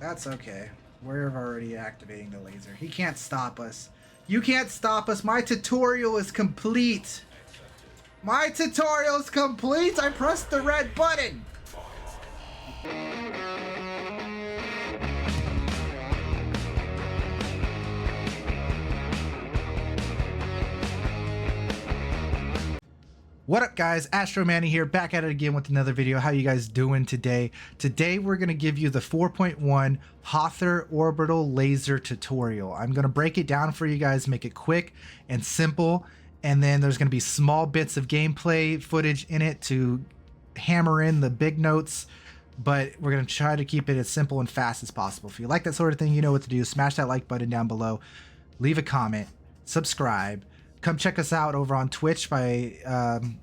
That's okay. We're already activating the laser. He can't stop us. You can't stop us. My tutorial is complete. My tutorial is complete. I pressed the red button. What up guys, Astro Manny here, back at it again with another video. How you guys doing today? Today we're going to give you the 4.1 Hathor Orbital laser tutorial. I'm going to break it down for you guys, make it quick and simple, and then there's going to be small bits of gameplay footage in it to hammer in the big notes, but we're going to try to keep it as simple and fast as possible. If you like that sort of thing, you know what to do. Smash that like button down below, leave a comment, subscribe. Come check us out over on Twitch by,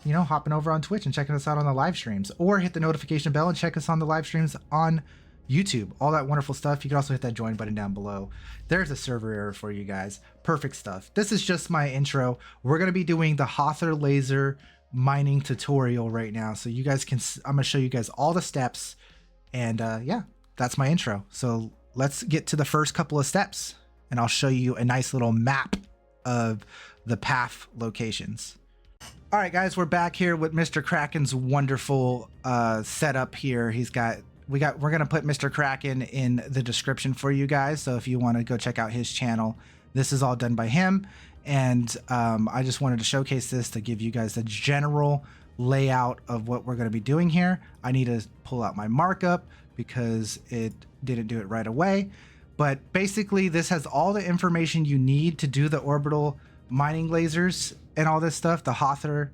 hopping over on Twitch and checking us out on the live streams, or hit the notification bell and check us on the live streams on YouTube. All that wonderful stuff. You can also hit that join button down below. There's a server error for you guys. Perfect stuff. This is just my intro. We're going to be doing the Hathor laser mining tutorial right now. So you guys can, I'm going to show you guys all the steps, and yeah, that's my intro. So let's get to the first couple of steps and I'll show you a nice little map of the path locations. All right guys, we're back here with Mr. Kraken's wonderful setup here. We're gonna put Mr. Kraken in the description for you guys, so if you want to go check out his channel, this is all done by him. And I just wanted to showcase this to give you guys a general layout of what we're going to be doing here. I need to pull out my markup because it didn't do it right away, but basically this has all the information you need to do the orbital mining lasers and all this stuff, the Hathor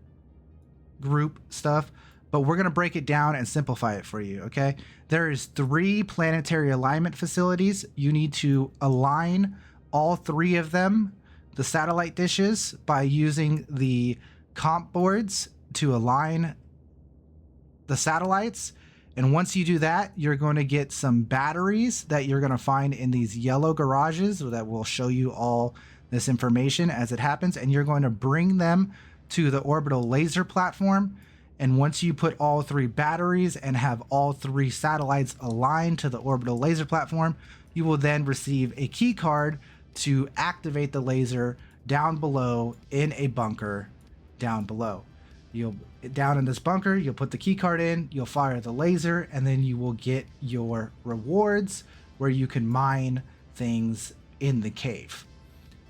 group stuff, but we're going to break it down and simplify it for you. Okay, there is 3 planetary alignment facilities. You need to align all 3 of them, the satellite dishes, by using the comp boards to align the satellites. And once you do that, you're going to get some batteries that you're going to find in these yellow garages that will show you all this information as it happens, and you're going to bring them to the orbital laser platform. And once you put all 3 batteries and have all 3 satellites aligned to the orbital laser platform, you will then receive a key card to activate the laser down below in a bunker down below. Down in this bunker, you'll put the key card in, you'll fire the laser, and then you will get your rewards where you can mine things in the cave.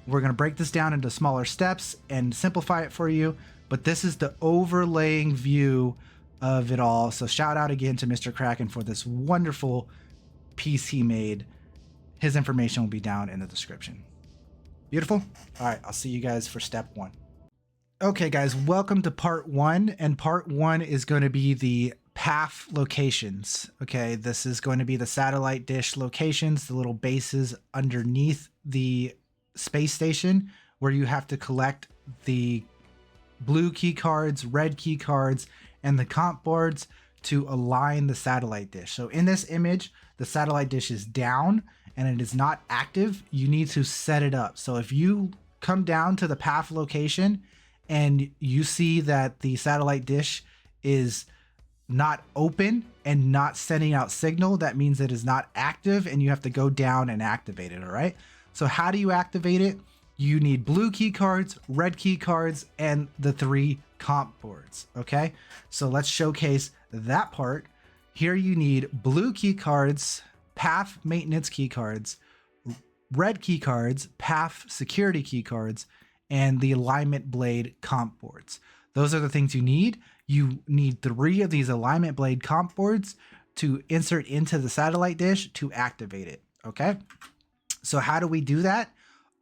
We're going to break this down into smaller steps and simplify it for you, but this is the overlaying view of it all. So shout out again to Mr. Kraken for this wonderful piece he made. His information will be down in the description. Beautiful. All right, I'll see you guys for step 1. Okay guys, welcome to part 1, and part 1 is going to be the path locations. Okay, this is going to be the satellite dish locations, the little bases underneath the space station where you have to collect the blue key cards, red key cards, and the comp boards to align the satellite dish. So in this image, the satellite dish is down and it is not active. You need to set it up. So if you come down to the path location and you see that the satellite dish is not open and not sending out signal, that means it is not active and you have to go down and activate it. All right. So how do you activate it? You need blue key cards, red key cards, and the 3 comp boards. Okay, so let's showcase that part. Here you need blue key cards, path maintenance key cards, red key cards, path security key cards, and the alignment blade comp boards. Those are the things you need. You need 3 of these alignment blade comp boards to insert into the satellite dish to activate it. Okay. So how do we do that?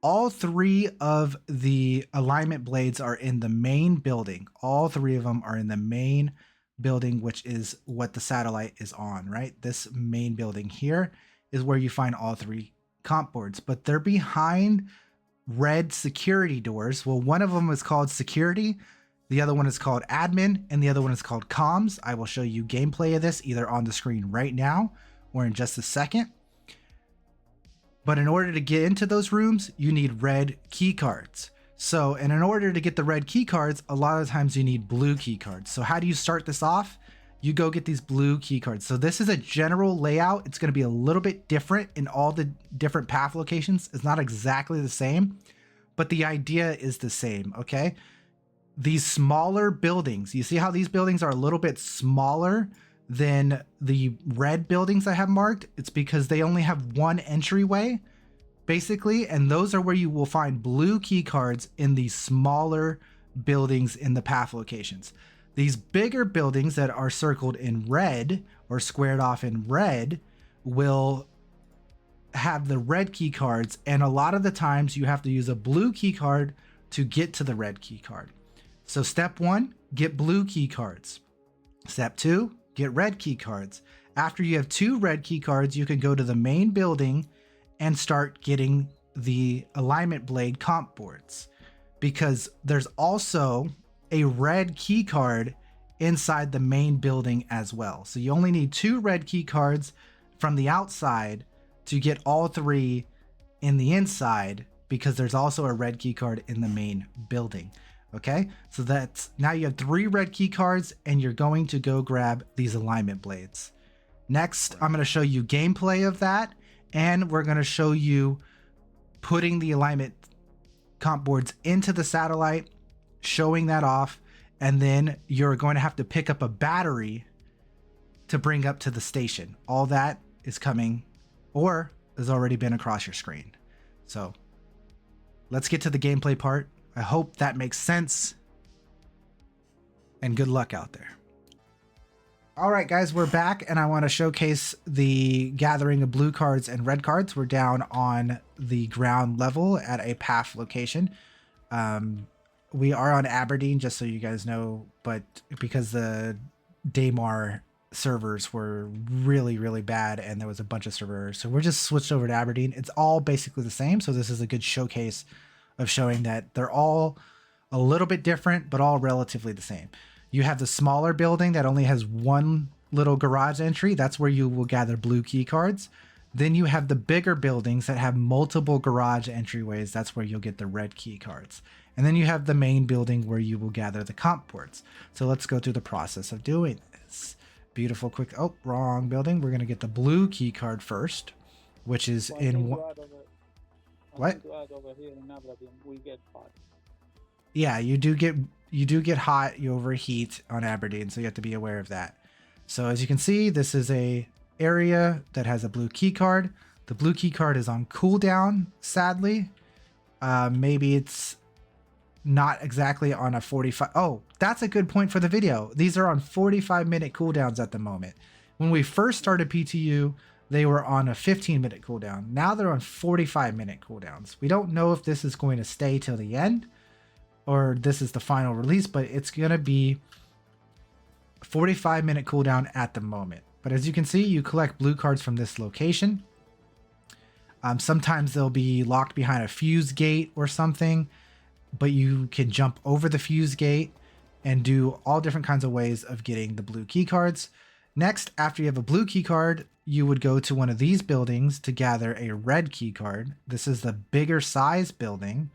All 3 of the alignment blades are in the main building. All 3 of them are in the main building, which is what the satellite is on, right? This main building here is where you find all 3 comp boards, but they're behind red security doors. Well, one of them is called security, the other one is called admin, and the other one is called comms. I will show you gameplay of this either on the screen right now or in just a second. But in order to get into those rooms, you need red key cards. So, and in order to get the red key cards, a lot of times you need blue key cards. So how do you start this off? you go get these blue key cards. So this is a general layout. It's going to be a little bit different in all the different path locations. It's not exactly the same, but the idea is the same, okay? These smaller buildings, you see how these buildings are a little bit smaller than the red buildings I have marked? It's because they only have one entryway, basically, and those are where you will find blue key cards in these smaller buildings in the path locations. These bigger buildings that are circled in red or squared off in red will have the red key cards, and a lot of the times you have to use a blue key card to get to the red key card. So step 1, get blue key cards. Step 2, get red key cards. After you have 2 red key cards, you can go to the main building and start getting the alignment blade comp boards, because there's also a red key card inside the main building as well. So you only need 2 red key cards from the outside to get all 3 in the inside, because there's also a red key card in the main building. Okay, so that's, now you have 3 red key cards and you're going to go grab these alignment blades. Next, I'm going to show you gameplay of that, and we're going to show you putting the alignment comp boards into the satellite, showing that off, and then you're going to have to pick up a battery to bring up to the station. All that is coming or has already been across your screen. So let's get to the gameplay part. I hope that makes sense, and good luck out there. All right, guys, we're back, and I want to showcase the gathering of blue cards and red cards. We're down on the ground level at a path location. We are on Aberdeen, just so you guys know, but because the Daymar servers were really, really bad and there was a bunch of servers, so we're just switched over to Aberdeen. It's all basically the same, so this is a good showcase of showing that they're all a little bit different, but all relatively the same. You have the smaller building that only has 1 little garage entry. That's where you will gather blue key cards. Then you have the bigger buildings that have multiple garage entryways. That's where you'll get the red key cards. And then you have the main building where you will gather the comp boards. So let's go through the process of doing this. Beautiful, quick, oh, wrong building. We're gonna get the blue key card first, which is in what? We get hot. Yeah, you do get hot, you overheat on Aberdeen, so you have to be aware of that. So as you can see, this is a area that has a blue key card. The blue key card is on cooldown, sadly. Maybe it's not exactly on a 45. Oh, that's a good point for the video. These are on 45-minute cooldowns at the moment. When we first started PTU, they were on a 15-minute cooldown. Now they're on 45-minute cooldowns. We don't know if this is going to stay till the end or this is the final release, but it's going to be 45-minute cooldown at the moment. But as you can see, you collect blue cards from this location. Sometimes they'll be locked behind a fuse gate or something, but you can jump over the fuse gate and do all different kinds of ways of getting the blue key cards. Next, after you have a blue key card, you would go to one of these buildings to gather a red key card. This is the bigger size building.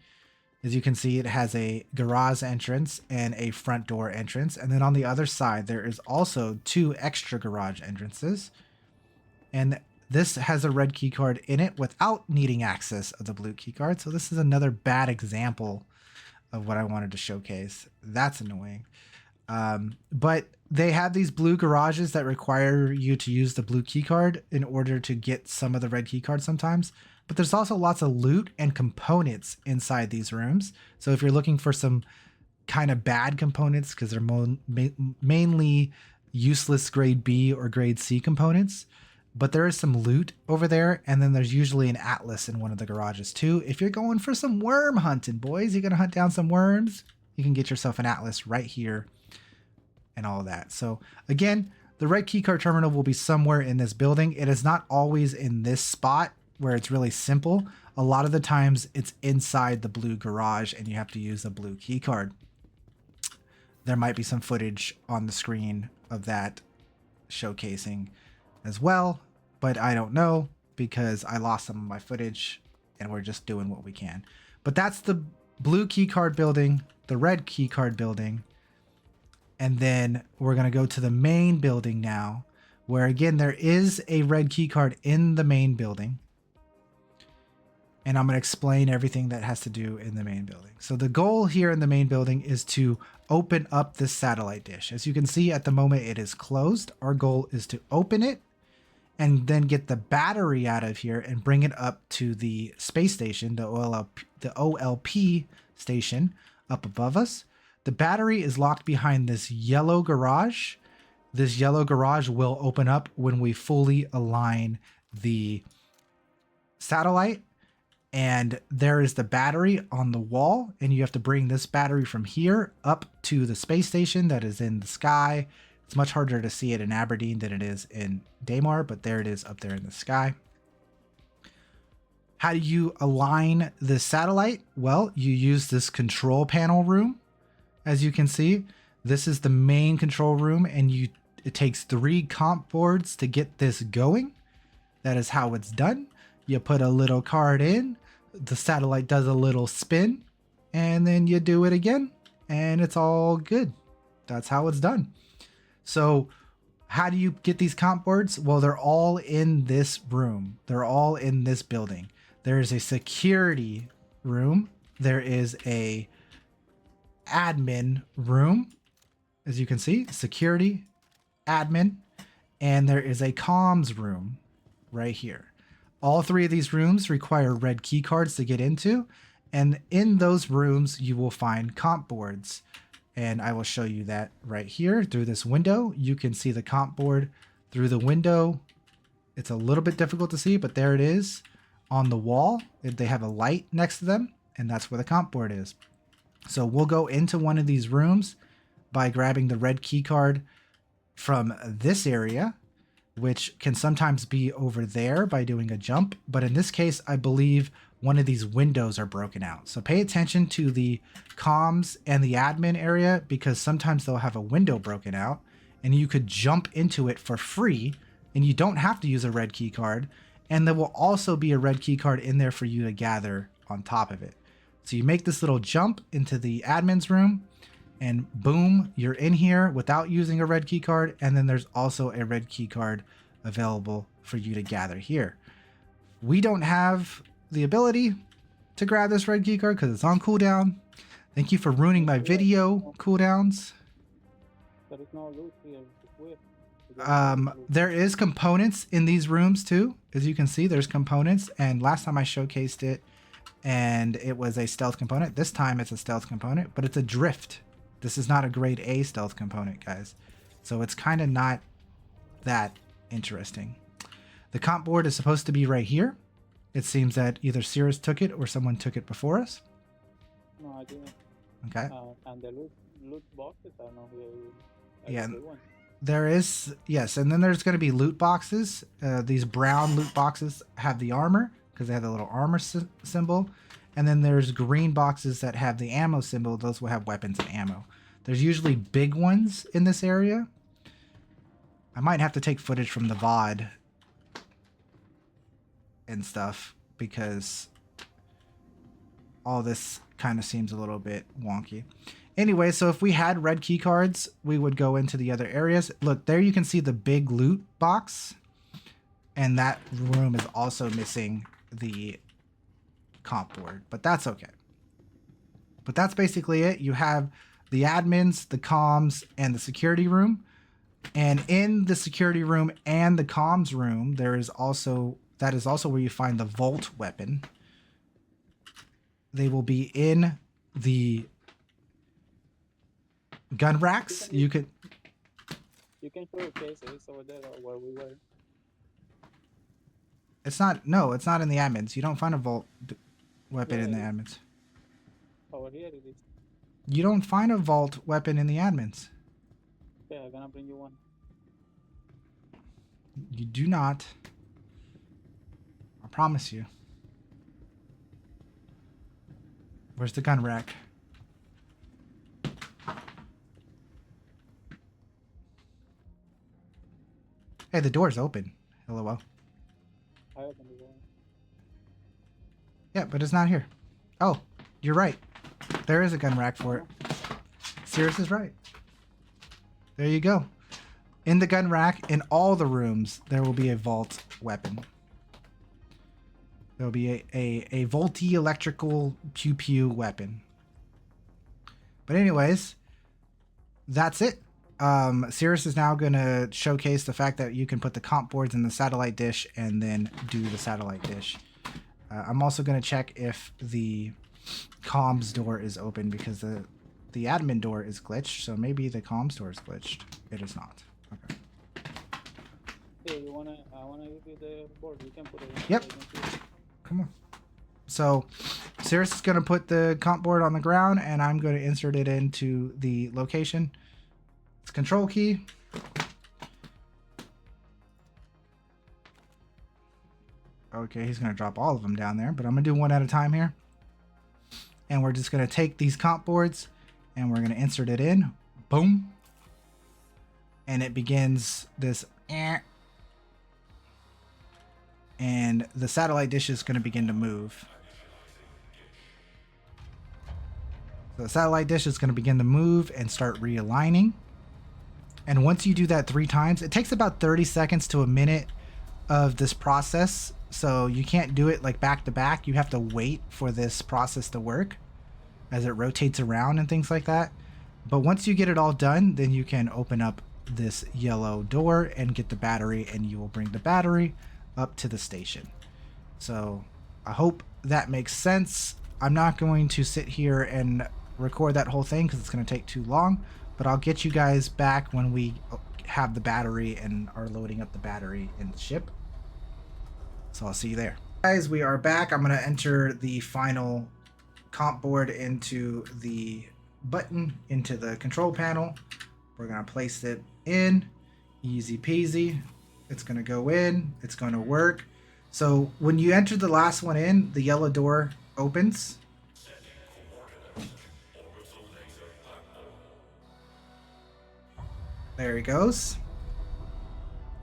As you can see, it has a garage entrance and a front door entrance. And then on the other side, there is also 2 extra garage entrances. And this has a red key card in it without needing access of the blue key card. So this is another bad example of what I wanted to showcase. That's annoying. But they have these blue garages that require you to use the blue key card in order to get some of the red key cards sometimes. But there's also lots of loot and components inside these rooms. So if you're looking for some kind of bad components, because they're mainly useless grade B or grade C components, but there is some loot over there. And then there's usually an atlas in one of the garages too. If you're going for some worm hunting, boys, you're going to hunt down some worms, you can get yourself an atlas right here and all of that. So again, the red keycard terminal will be somewhere in this building. It is not always in this spot where it's really simple. A lot of the times it's inside the blue garage and you have to use a blue key card. There might be some footage on the screen of that showcasing as well, but I don't know because I lost some of my footage and we're just doing what we can. But that's the blue key card building, the red key card building. And then we're going to go to the main building now, where again, there is a red key card in the main building. And I'm going to explain everything that has to do in the main building. So the goal here in the main building is to open up this satellite dish. As you can see at the moment, it is closed. Our goal is to open it and then get the battery out of here and bring it up to the space station, the OLP station up above us. The battery is locked behind this yellow garage. This yellow garage will open up when we fully align the satellite. And there is the battery on the wall, and you have to bring this battery from here up to the space station that is in the sky. It's much harder to see it in Aberdeen than it is in Daymar, but there it is up there in the sky. How do you align the satellite? Well, you use this control panel room. As you can see, this is the main control room, and it takes 3 comp boards to get this going. That is how it's done. You put a little card in, the satellite does a little spin, and then you do it again, and it's all good. That's how it's done. So how do you get these comp boards? Well, they're all in this room. They're all in this building. There is a security room. There is a admin room. As you can see, security, admin, and there is a comms room right here. All 3 of these rooms require red key cards to get into, and in those rooms you will find comp boards. And I will show you that right here through this window. You can see the comp board through the window. It's a little bit difficult to see, but there it is on the wall. They have a light next to them, and that's where the comp board is. So we'll go into one of these rooms by grabbing the red key card from this area, which can sometimes be over there by doing a jump. But in this case, I believe one of these windows are broken out. So pay attention to the comms and the admin area, because sometimes they'll have a window broken out and you could jump into it for free and you don't have to use a red key card. And there will also be a red key card in there for you to gather on top of it. So you make this little jump into the admin's room, and boom, you're in here without using a red key card. And then there's also a red key card available for you to gather here. We don't have the ability to grab this red key card because it's on cooldown. Thank you for ruining my video cooldowns. There is no loot here. It's weird. There is components in these rooms too. As you can see, there's components, and last time I showcased it and it was a stealth component. This time it's a stealth component, but it's a drift. This is not a grade A stealth component, guys. So it's kind of not that interesting. The comp board is supposed to be right here. It seems that either Cirrus took it or someone took it before us. No, I didn't. Okay. And the loot boxes are not here. Yeah. There is, yes, and then there's going to be loot boxes. These brown loot boxes have the armor because they have the little armor symbol. And then there's green boxes that have the ammo symbol. Those will have weapons and ammo. There's usually big ones in this area. I might have to take footage from the VOD and stuff because all this kind of seems a little bit wonky. Anyway, so if we had red key cards, we would go into the other areas. Look, there you can see the big loot box. And that room is also missing the comp board, but that's okay. But that's basically it. You have the admins, the comms, and the security room. And in the security room and the comms room, that is also where you find the Volt weapon. They will be in the gun racks. You can show your cases over there where we were. It's not in the admins. You don't find a Volt weapon in the admins. Over here it is. You don't find a Vault weapon in the admins. Yeah, I'm gonna bring you one. You do not. I promise you. Where's the gun rack? Hey, the door's open. LOL. I opened the door. Yeah, but it's not here. Oh, you're right. There is a gun rack for it. Cirrus is right. There you go. In the gun rack, in all the rooms, there will be a vault weapon. There'll be a volty electrical pew pew weapon. But anyways, that's it. Cirrus is now going to showcase the fact that you can put the comp boards in the satellite dish and then do the satellite dish. I'm also going to check if the comms door is open because the admin door is glitched. So maybe the comms door is glitched. It is not. Okay. Hey, I wanna give you the board. You can put it in. Yep. Come on. So Cirrus is going to put the comp board on the ground and I'm going to insert it into the location. It's control key. Okay, he's going to drop all of them down there, but I'm going to do one at a time here. And we're just going to take these comp boards and we're going to insert it in. Boom. And it begins this. And the satellite dish is going to begin to move. So the satellite dish is going to begin to move and start realigning. And once you do that 3 times, it takes about 30 seconds to a minute of this process. So you can't do it like back to back. You have to wait for this process to work as it rotates around and things like that. But once you get it all done, then you can open up this yellow door and get the battery, and you will bring the battery up to the station. So I hope that makes sense. I'm not going to sit here and record that whole thing because it's going to take too long, but I'll get you guys back when we have the battery and are loading up the battery in the ship. So I'll see you there. Guys, we are back. I'm going to enter the final comp board into the button, into the control panel. We're going to place it in. Easy peasy. It's going to go in. It's going to work. So when you enter the last one in, the yellow door opens. There he goes.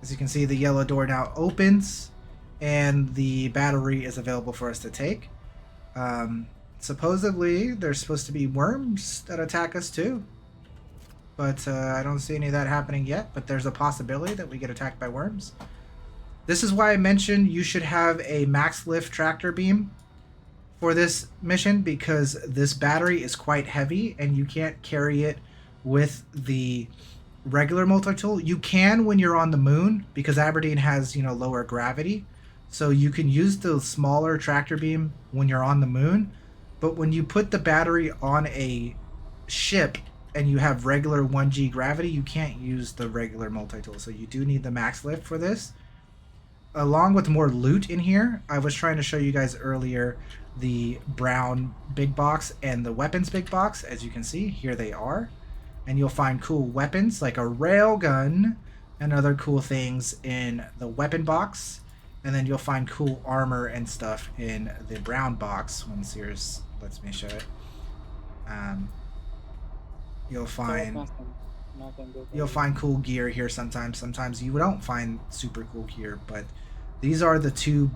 As you can see, the yellow door now opens and the battery is available for us to take. Supposedly, there's supposed to be worms that attack us too. But I don't see any of that happening yet, but there's a possibility that we get attacked by worms. This is why I mentioned you should have a max lift tractor beam for this mission, because this battery is quite heavy and you can't carry it with the regular multi-tool. You can when you're on the moon, because Aberdeen has, you know, lower gravity. So you can use the smaller tractor beam when you're on the moon. But when you put the battery on a ship and you have regular 1G gravity, you can't use the regular multi-tool. So you do need the max lift for this. Along with more loot in here, I was trying to show you guys earlier the brown big box and the weapons big box. As you can see, here they are. And you'll find cool weapons like a rail gun and other cool things in the weapon box. And then you'll find cool armor and stuff in the brown box when Cirrus lets me show it. You'll find cool gear here sometimes. Sometimes you don't find super cool gear, but these are the 2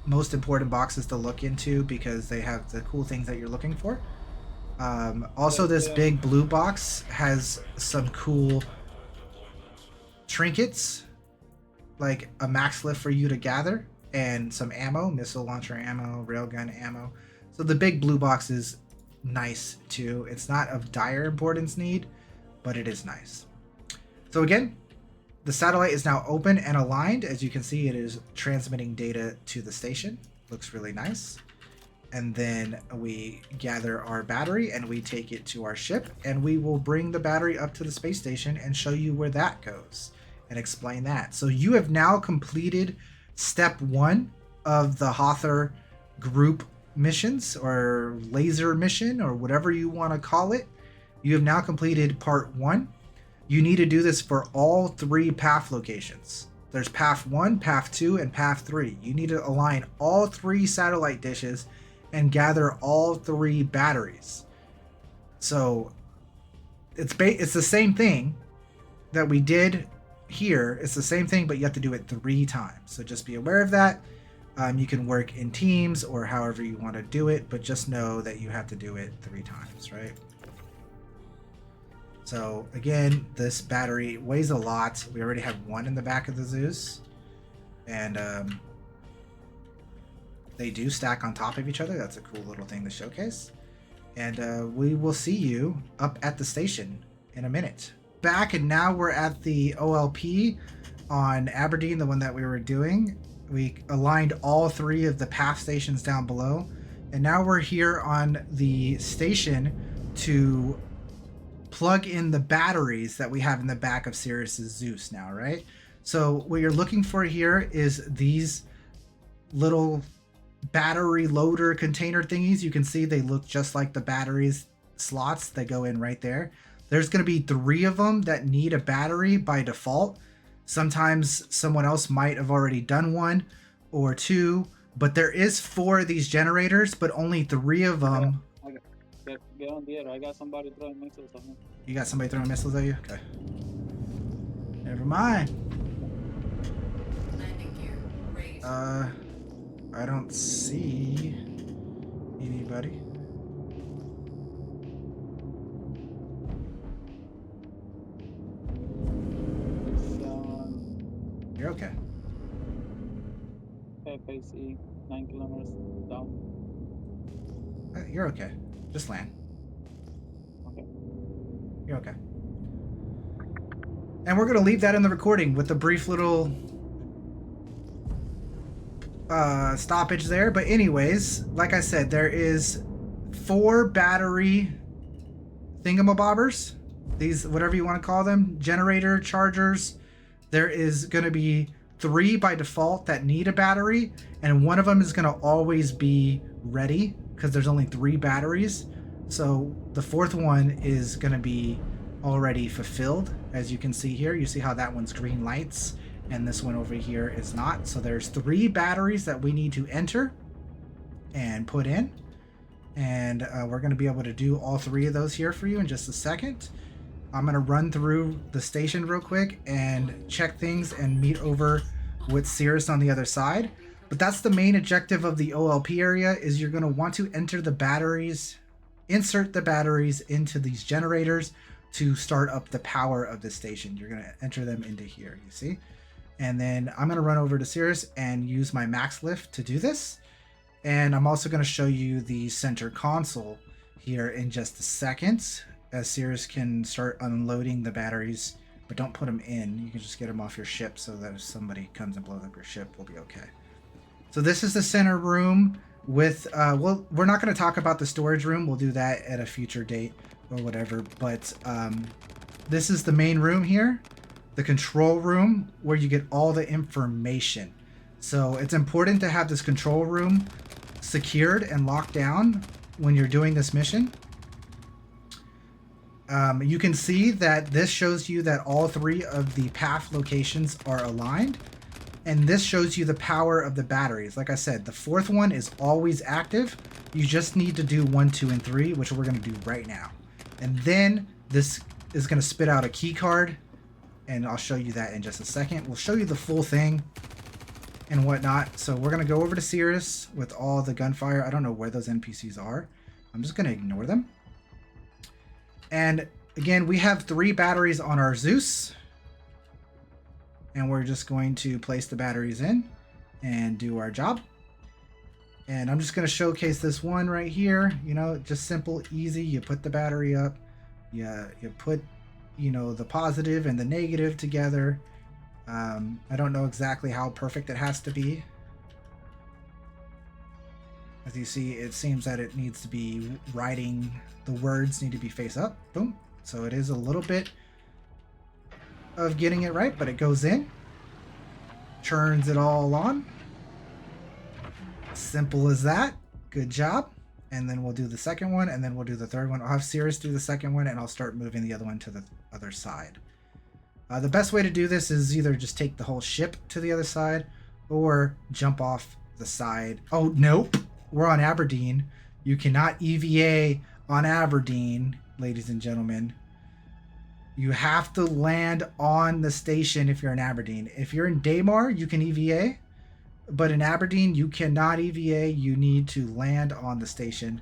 most important boxes to look into because they have the cool things that you're looking for. Also, this big blue box has some cool trinkets, like a max lift for you to gather, and some ammo, missile launcher ammo, railgun ammo. So the big blue box is nice too. It's not of dire importance need, but it is nice. So again, the satellite is now open and aligned. As you can see, it is transmitting data to the station. Looks really nice. And then we gather our battery and we take it to our ship, and we will bring the battery up to the space station and show you where that goes and explain that. So you have now completed step 1 of the Hathor group missions, or laser mission, or whatever you want to call it. You have now completed part 1. You need to do this for all 3 path locations. There's path 1, path 2, and path 3. You need to align all 3 satellite dishes and gather all 3 batteries. So it's the same thing that we did here. It's the same thing, but you have to do it 3 times. So just be aware of that. You can work in teams or however you want to do it, but just know that you have to do it 3 times, right? So again, this battery weighs a lot. We already have one in the back of the Zeus, and they do stack on top of each other. That's a cool little thing to showcase. And we will see you up at the station in a minute. Back, and now we're at the OLP on Aberdeen, the one that we were doing. We aligned all three of the path stations down below, and now we're here on the station to plug in the batteries that we have in the back of Sirius's Zeus now, right? So what you're looking for here is these little battery loader container thingies. You can see they look just like the batteries slots that go in right there. There's going to be 3 of them that need a battery by default. Sometimes someone else might have already done 1 or 2, but there is 4 of these generators, but only 3 of them. Get on the air. I got somebody throwing missiles on me. You got somebody throwing missiles at you? Okay. Never mind. Landing gear raised. I don't see anybody. You're okay. FAC 9 kilometers down. You're okay. Just land. Okay. You're okay. And we're gonna leave that in the recording with a brief little stoppage there. But anyways, like I said, there is 4 battery thingamabobbers. These, whatever you want to call them, generator chargers. There is going to be 3 by default that need a battery, and one of them is going to always be ready because there's only 3 batteries. So the 4th one is going to be already fulfilled. As you can see here, you see how that one's green lights and this one over here is not. So there's 3 batteries that we need to enter and put in, and we're going to be able to do all 3 of those here for you in just a second. I'm going to run through the station real quick and check things and meet over with Cirrus on the other side. But that's the main objective of the OLP area, is you're going to want to enter the batteries, insert the batteries into these generators to start up the power of the station. You're going to enter them into here, you see? And then I'm going to run over to Cirrus and use my max lift to do this. And I'm also going to show you the center console here in just a second, as Cirrus can start unloading the batteries, but don't put them in. You can just get them off your ship so that if somebody comes and blows up your ship, we'll be okay. So this is the center room with, well, we're not going to talk about the storage room. We'll do that at a future date or whatever, but this is the main room here, the control room where you get all the information. So it's important to have this control room secured and locked down when you're doing this mission. You can see that this shows you that all 3 of the path locations are aligned, and this shows you the power of the batteries. Like I said, the 4th one is always active. You just need to do 1, 2, and 3, which we're going to do right now. And then this is going to spit out a key card, and I'll show you that in just a second. We'll show you the full thing and whatnot. So we're going to go over to Cirrus with all the gunfire. I don't know where those NPCs are. I'm just going to ignore them. And again, we have 3 batteries on our Zeus, and we're just going to place the batteries in and do our job. And I'm just going to showcase this one right here. You know, just simple, easy. You put the battery up, you put, you know, the positive and the negative together. I don't know exactly how perfect it has to be. As you see, it seems that it needs to be writing, the words need to be face up. Boom. So it is a little bit of getting it right, but it goes in, turns it all on. Simple as that. Good job. And then we'll do the second one, and then we'll do the third one. I'll have Cirrus do the second one, and I'll start moving the other one to the other side. The best way to do this is either just take the whole ship to the other side or jump off the side. Oh, nope. We're on Aberdeen. You cannot EVA on Aberdeen, ladies and gentlemen. You have to land on the station if you're in Aberdeen. If you're in Daymar, you can EVA, but in Aberdeen, you cannot EVA. You need to land on the station.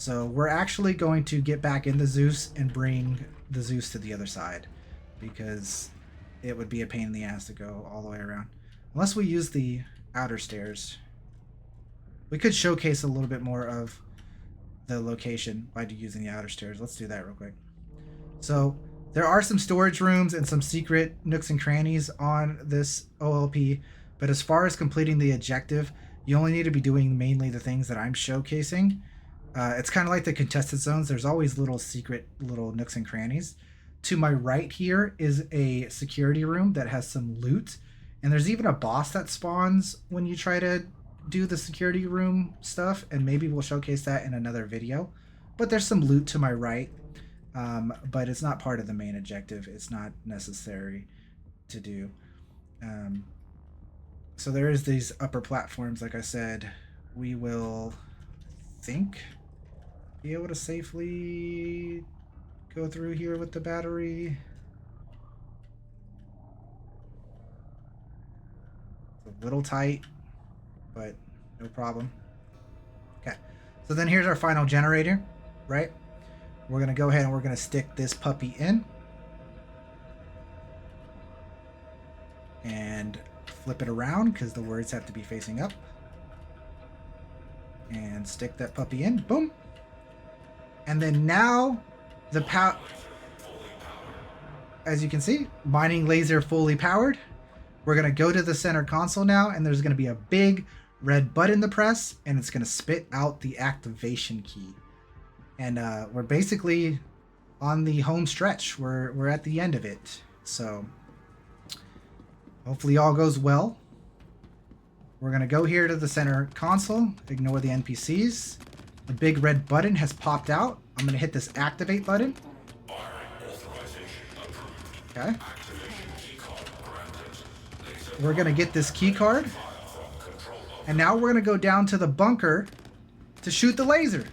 So we're actually going to get back in the Zeus and bring the Zeus to the other side, because it would be a pain in the ass to go all the way around. Unless we use the outer stairs. We could showcase a little bit more of the location by using the outer stairs. Let's do that real quick. So there are some storage rooms and some secret nooks and crannies on this OLP, but as far as completing the objective, you only need to be doing mainly the things that I'm showcasing. It's kind of like the contested zones. There's always little secret little nooks and crannies. To my right here is a security room that has some loot, and there's even a boss that spawns when you try to do the security room stuff, and maybe we'll showcase that in another video. But there's some loot to my right, but it's not part of the main objective. It's not necessary to do. So there is these upper platforms. Like I said, we will be able to safely go through here with the battery. It's a little tight, but no problem. Okay, so then here's our final generator, right? We're gonna go ahead and we're gonna stick this puppy in and flip it around because the words have to be facing up, and stick that puppy in. Boom. And then now the as you can see, mining laser fully powered. We're gonna go to the center console now, and there's gonna be a big red button to press, and it's gonna spit out the activation key. And we're basically on the home stretch. We're at the end of it. So hopefully all goes well. We're gonna go here to the center console, ignore the NPCs. The big red button has popped out. I'm gonna hit this activate button. Okay. We're gonna get this key card. And now we're gonna go down to the bunker to shoot the laser.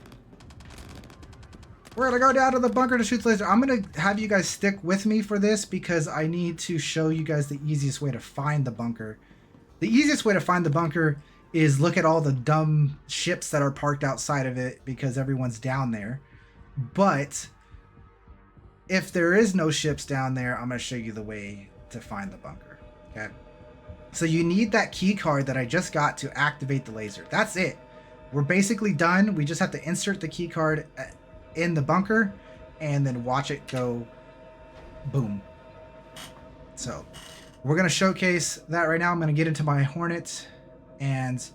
We're gonna go down to the bunker to shoot the laser. I'm gonna have you guys stick with me for this because I need to show you guys the easiest way to find the bunker. The easiest way to find the bunker is look at all the dumb ships that are parked outside of it because everyone's down there. But if there is no ships down there, I'm gonna show you the way to find the bunker. Okay. So you need that key card that I just got to activate the laser. That's it. We're basically done. We just have to insert the key card in the bunker and then watch it go boom. So we're going to showcase that right now. I'm going to get into my Hornet and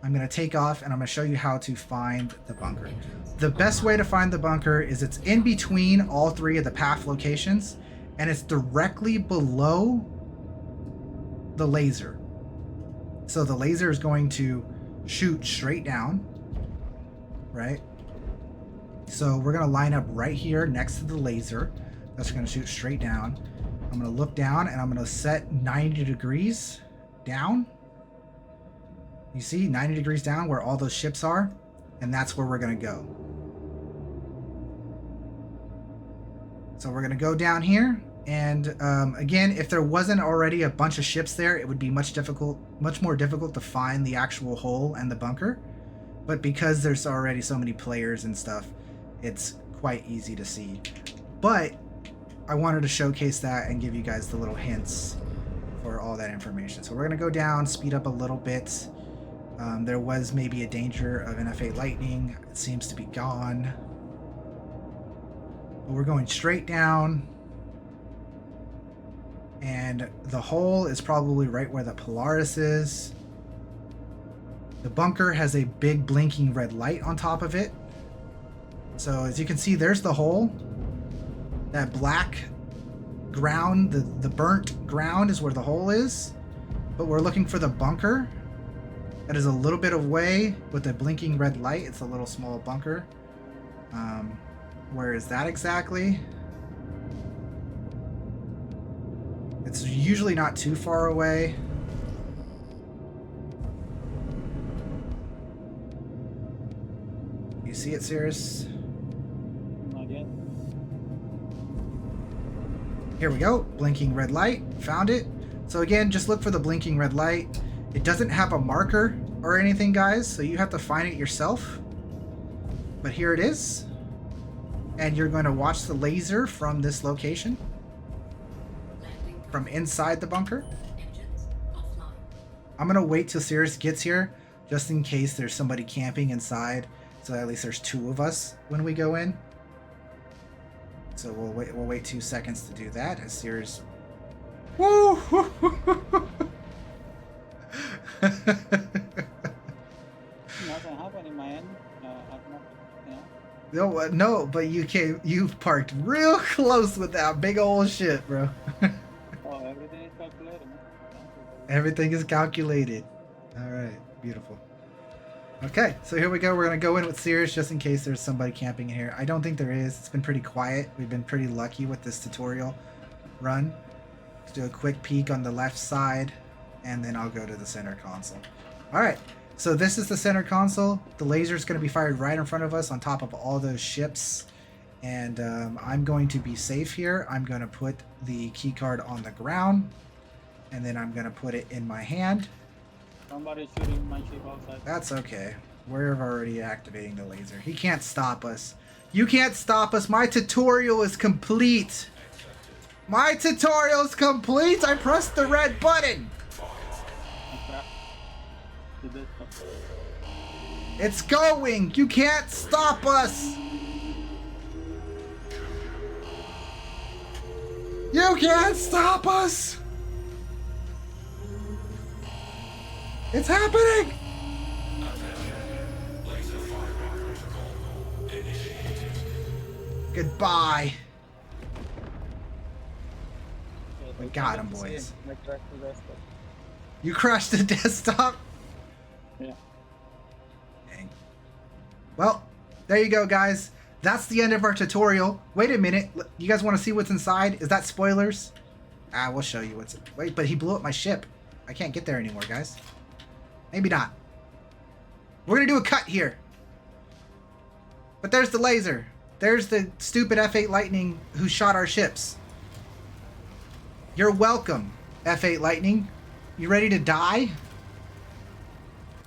I'm going to take off and I'm going to show you how to find the bunker. The best way to find the bunker is it's in between all three of the path locations and it's directly below the laser. So the laser is going to shoot straight down, right? So we're going to line up right here next to the laser. That's going to shoot straight down. I'm going to look down and I'm going to set 90 degrees down. You see 90 degrees down where all those ships are, and that's where we're going to go. So we're going to go down here. And again, if there wasn't already a bunch of ships there, it would be much more difficult to find the actual hole and the bunker. But because there's already so many players and stuff, it's quite easy to see. But I wanted to showcase that and give you guys the little hints for all that information. So we're going to go down, speed up a little bit. There was maybe a danger of NFA lightning. It seems to be gone. But we're going straight down. And the hole is probably right where the Polaris is. The bunker has a big blinking red light on top of it. So as you can see, there's the hole. That black ground, the burnt ground is where the hole is. But we're looking for the bunker. That is a little bit away with a blinking red light. It's a little small bunker. Where is that exactly? It's usually not too far away. You see it, Cirrus? Not yet. Here we go. Blinking red light. Found it. So again, just look for the blinking red light. It doesn't have a marker or anything, guys, so you have to find it yourself. But here it is. And you're going to watch the laser from this location. From inside the bunker. I'm going to wait till Cirrus gets here, just in case there's somebody camping inside. So at least there's 2 of us when we go in. So we'll wait 2 seconds to do that as Cirrus. Woo! Nothing happened in my end. No, but you parked real close with that big old shit, bro. Oh, everything is calculated. Everything is calculated. All right, beautiful. Okay, so here we go. We're gonna go in with Cirrus just in case there's somebody camping in here. I don't think there is. It's been pretty quiet. We've been pretty lucky with this tutorial run. Let's do a quick peek on the left side, and then I'll go to the center console. All right. So this is the center console. The laser is going to be fired right in front of us on top of all those ships. And I'm going to be safe here. I'm going to put the key card on the ground. And then I'm going to put it in my hand. Somebody's shooting my ship outside. That's okay. We're already activating the laser. He can't stop us. You can't stop us. My tutorial is complete. My tutorial is complete. I pressed the red button. It's going! You can't stop us! You can't stop us! It's happening! Goodbye. We got him, boys. You crashed the desktop? Yeah. Dang. Well, there you go, guys. That's the end of our tutorial. Wait a minute. You guys want to see what's inside? Is that spoilers? Ah, we'll show you what's... Wait, but he blew up my ship. I can't get there anymore, guys. Maybe not. We're going to do a cut here. But there's the laser. There's the stupid F8 Lightning who shot our ships. You're welcome, F8 Lightning. You ready to die?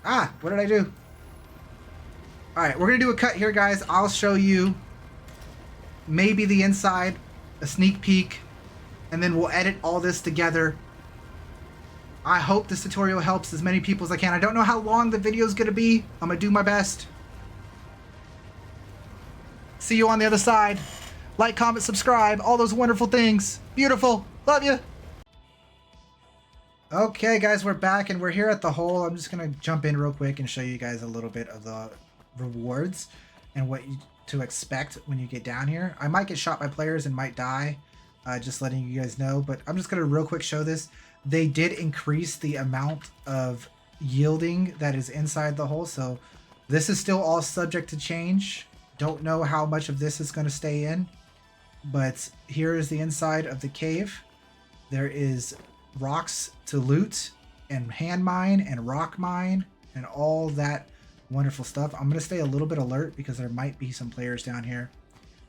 Ah, what did I do? Alright, we're going to do a cut here, guys. I'll show you maybe the inside, a sneak peek, and then we'll edit all this together. I hope this tutorial helps as many people as I can. I don't know how long the video is going to be. I'm going to do my best. See you on the other side. Like, comment, subscribe, all those wonderful things. Beautiful. Love you. Okay, guys, we're back and we're here at the hole. I'm just going to jump in real quick and show you guys a little bit of the rewards and what to expect when you get down here. I might get shot by players and might die, just letting you guys know, but I'm just going to real quick show this. They did increase the amount of yielding that is inside the hole, so this is still all subject to change. Don't know how much of this is going to stay in, but here is the inside of the cave. There is rocks to loot and hand mine and rock mine and all that wonderful stuff. I'm going to stay a little bit alert because there might be some players down here,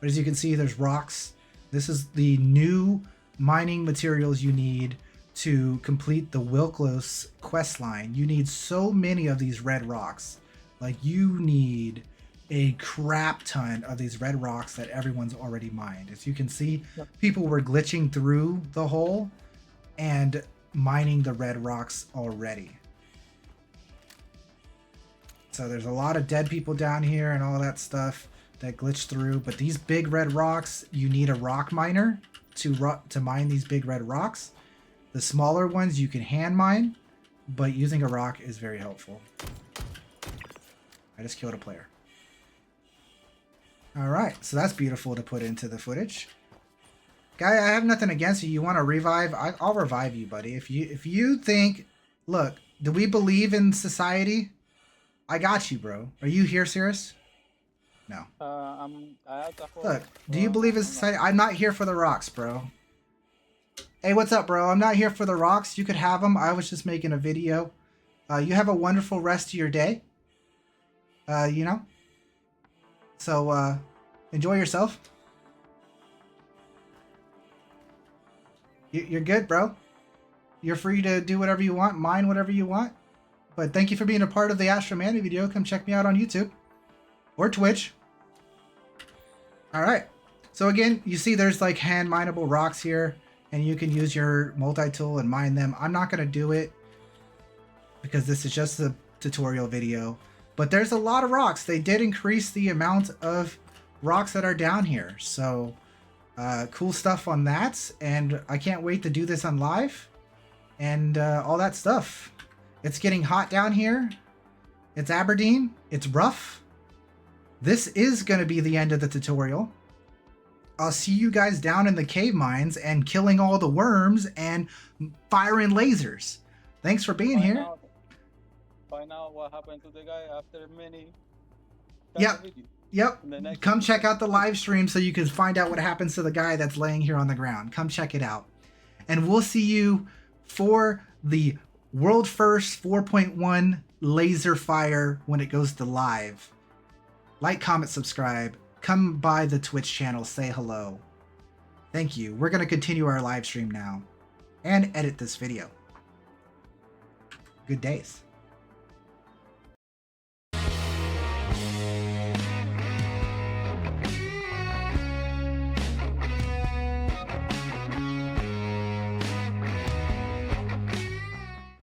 but as you can see, there's rocks. This is the new mining materials you need to complete the Wilklos quest line. You need so many of these red rocks. Like, you need a crap ton of these red rocks that everyone's already mined. As you can see, people were glitching through the hole and mining the red rocks already. So there's a lot of dead people down here and all that stuff that glitched through, but these big red rocks, you need a rock miner to mine these big red rocks. The smaller ones you can hand mine, but using a rock is very helpful. I just killed a player. Alright, so that's beautiful to put into the footage. Guy, I have nothing against you. You want to revive? I'll revive you, buddy. If you think, look, do we believe in society? I got you, bro. Are you here, Cirrus? No. Look, do you believe in society? I'm not here for the rocks, bro. Hey, what's up, bro? I'm not here for the rocks. You could have them. I was just making a video. You have a wonderful rest of your day. You know? So, enjoy yourself. You're good, bro. You're free to do whatever you want, mine whatever you want. But thank you for being a part of the Astro Manny video. Come check me out on YouTube. Or Twitch. All right. So again, you see there's like hand mineable rocks here, and you can use your multi-tool and mine them. I'm not going to do it because this is just a tutorial video, but there's a lot of rocks. They did increase the amount of rocks that are down here. So cool stuff on that. And I can't wait to do this on live and all that stuff. It's getting hot down here. It's Aberdeen. It's rough. This is going to be the end of the tutorial. I'll see you guys down in the cave mines and killing all the worms and firing lasers. Thanks for being here. Find out what happened to the guy after many. Yep. Come check out the live stream so you can find out what happens to the guy that's laying here on the ground. Come check it out. And we'll see you for the world first 4.1 laser fire when it goes to live. Like, comment, subscribe. Come by the Twitch channel, say hello. Thank you. We're going to continue our live stream now and edit this video. Good days.